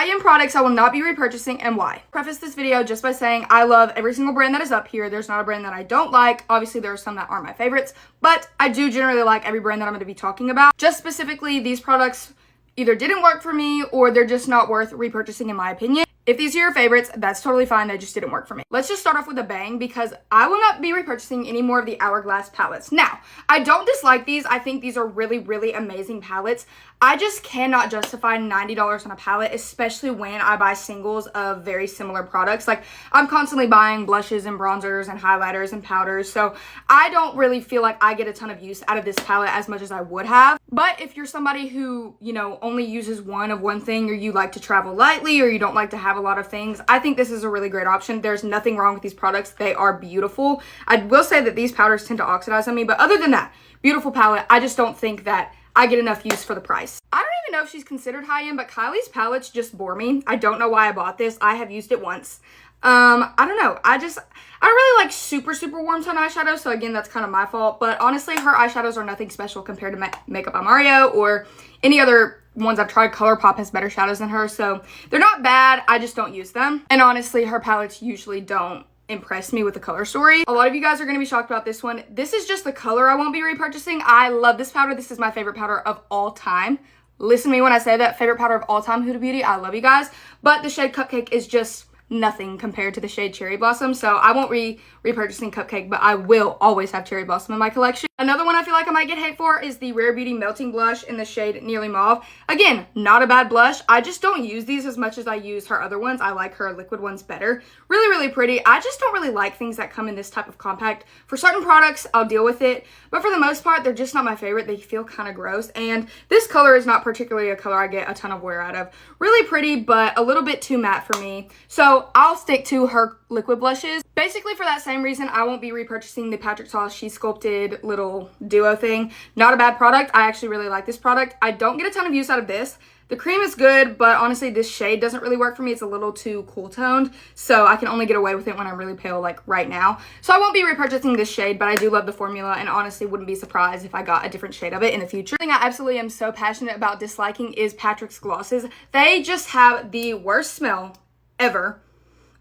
high-end products I will not be repurchasing and why. Preface this video just by saying I love every single brand that is up here. There's not a brand that I don't like. Obviously, there are some that aren't my favorites, but I do generally like every brand that I'm going to be talking about. Just specifically, these products either didn't work for me or they're just not worth repurchasing in my opinion. If these are your favorites, that's totally fine. They just didn't work for me. Let's just start off with a bang because I will not be repurchasing any more of the Hourglass palettes. Now, I don't dislike these. I think these are really, really amazing palettes. I just cannot justify $90 on a palette, especially when I buy singles of very similar products. Like, I'm constantly buying blushes and bronzers and highlighters and powders, so I don't really feel like I get a ton of use out of this palette as much as I would have. But if you're somebody who, you know, only uses one of one thing, or you like to travel lightly, or you don't like to have a lot of things, I think this is a really great option. There's nothing wrong with these products. They are beautiful. I will say that these powders tend to oxidize on me, but other than that, beautiful palette. I just don't think that I get enough use for the price. I don't even know if she's considered high-end, but Kylie's palettes just bore me. I don't know why I bought this. I have used it once. I don't know. I don't really like super warm tone eyeshadows, so again, that's kind of my fault. But honestly, her eyeshadows are nothing special compared to Makeup by Mario or any other ones I've tried. ColourPop has better shadows than her, so they're not bad. I just don't use them. And honestly, her palettes usually don't impress me with the color story. A lot of you guys are going to be shocked about this one. This is just the color I won't be repurchasing. I love this powder. This is my favorite powder of all time. Listen to me when I say that. Favorite powder of all time, Huda Beauty. I love you guys. But the shade Cupcake is just nothing compared to the shade Cherry Blossom, so I won't be repurchasing Cupcake, but I will always have Cherry Blossom in my collection. Another one I feel like I might get hate for is the Rare Beauty Melting Blush in the shade Nearly Mauve. Again, not a bad blush. I just don't use these as much as I use her other ones. I like her liquid ones better. Really pretty. I just don't really like things that come in this type of compact. For certain products, I'll deal with it, but for the most part, they're just not my favorite. They feel kind of gross, and this color is not particularly a color I get a ton of wear out of. Really pretty, but a little bit too matte for me, so I'll stick to her liquid blushes. Basically, for that same reason, I won't be repurchasing the Patrick Ta She Sculpted little duo thing. Not a bad product. I actually really like this product. I don't get a ton of use out of this. The cream is good, but honestly, this shade doesn't really work for me. It's a little too cool toned, so I can only get away with it when I'm really pale, like right now. So I won't be repurchasing this shade, but I do love the formula, and honestly wouldn't be surprised if I got a different shade of it in the future. The thing I absolutely am so passionate about disliking is Patrick's glosses. They just have the worst smell ever.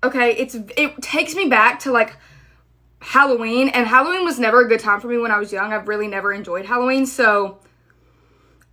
Okay, it takes me back to like Halloween, and Halloween was never a good time for me when I was young. I've really never enjoyed Halloween, so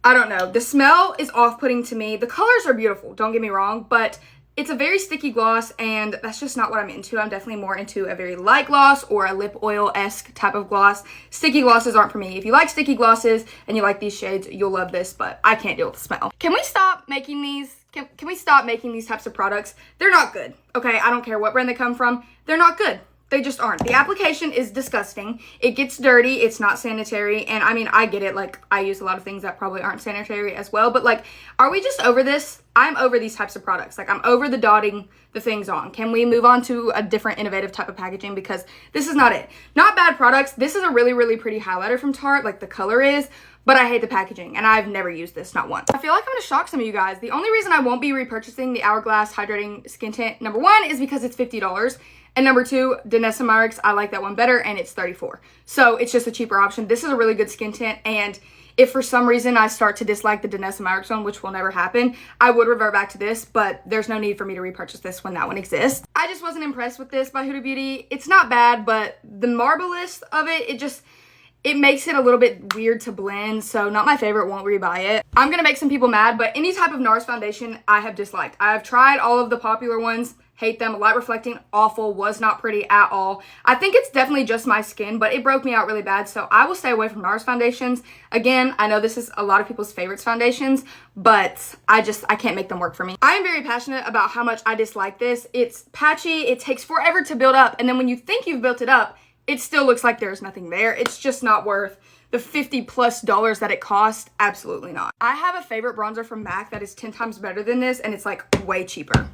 I don't know. The smell is off-putting to me. The colors are beautiful, don't get me wrong, but it's a very sticky gloss, and that's just not what I'm into. I'm definitely more into a very light gloss or a lip oil-esque type of gloss. Sticky glosses aren't for me. If you like sticky glosses and you like these shades, you'll love this, but I can't deal with the smell. Can we stop making these? Can we stop making these types of products? They're not good, okay? I don't care what brand they come from. They're not good. They just aren't. The application is disgusting. It gets dirty. It's not sanitary. And I mean, I get it. Like, I use a lot of things that probably aren't sanitary as well. But like, are we just over this? I'm over these types of products. Like, I'm over the dotting the things on. Can we move on to a different innovative type of packaging? Because this is not it. Not bad products. This is a really pretty highlighter from Tarte. Like, the color is. But I hate the packaging, and I've never used this, not once. I feel like I'm gonna shock some of you guys. The only reason I won't be repurchasing the Hourglass Hydrating Skin Tint, number one, is because it's $50. And number two, Danessa Myricks, I like that one better, and it's $34. So it's just a cheaper option. This is a really good skin tint, and if for some reason I start to dislike the Danessa Myricks one, which will never happen, I would revert back to this, but there's no need for me to repurchase this when that one exists. I just wasn't impressed with this by Huda Beauty. It's not bad, but the Marbleist of it makes it a little bit weird to blend, so not my favorite, won't rebuy it. I'm gonna make some people mad, but any type of NARS foundation I have disliked. I have tried all of the popular ones, hate them. Light reflecting, awful, was not pretty at all. I think it's definitely just my skin, but it broke me out really bad, so I will stay away from NARS foundations. Again, I know this is a lot of people's favorites foundations, but I can't make them work for me. I am very passionate about how much I dislike this. It's patchy, it takes forever to build up, and then when you think you've built it up, it still looks like there's nothing there. It's just not worth the $50+ that it cost. Absolutely not. I have a favorite bronzer from MAC that is 10 times better than this, and it's like way cheaper.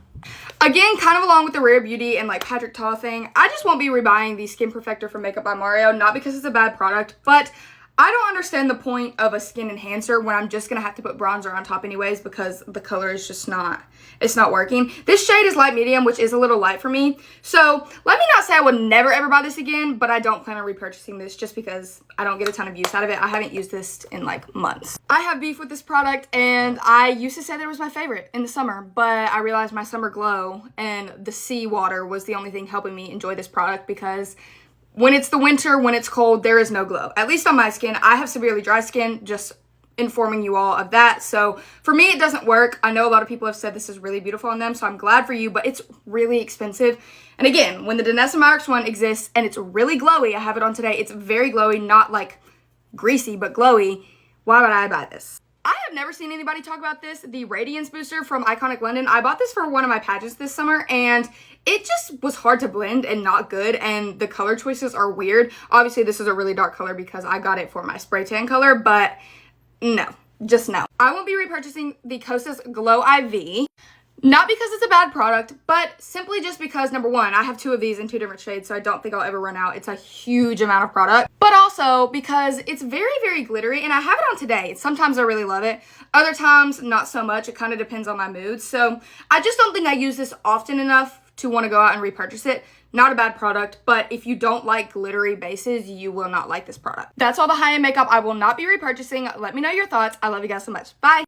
Again, kind of along with the Rare Beauty and like Patrick Ta thing, I just won't be rebuying the Skin Perfector from Makeup by Mario, not because it's a bad product, but I don't understand the point of a skin enhancer when I'm just gonna have to put bronzer on top anyways because the color is just not, it's not working. This shade is light medium, which is a little light for me. So let me not say I would never ever buy this again, but I don't plan on repurchasing this just because I don't get a ton of use out of it. I haven't used this in like months. I have beef with this product, and I used to say that it was my favorite in the summer, but I realized my summer glow and the sea water was the only thing helping me enjoy this product because when it's the winter, when it's cold, there is no glow. At least on my skin. I have severely dry skin, just informing you all of that. So for me, it doesn't work. I know a lot of people have said this is really beautiful on them, so I'm glad for you, but it's really expensive. And again, when the Danessa Myricks one exists and it's really glowy, I have it on today, it's very glowy, not like greasy, but glowy. Why would I buy this? I have never seen anybody talk about this, the Radiance Booster from Iconic London. I bought this for one of my pageants this summer, and it just was hard to blend and not good, and the color choices are weird. Obviously, this is a really dark color because I got it for my spray tan color, but no, just no. I won't be repurchasing the Kosas Glow IV. Not because it's a bad product, but simply just because, number one, I have 2 of these in 2 different shades, so I don't think I'll ever run out. It's a huge amount of product. But also because it's very, very glittery, and I have it on today. Sometimes I really love it. Other times, not so much. It kind of depends on my mood. So I just don't think I use this often enough to want to go out and repurchase it. Not a bad product, but if you don't like glittery bases, you will not like this product. That's all the high-end makeup I will not be repurchasing. Let me know your thoughts. I love you guys so much. Bye!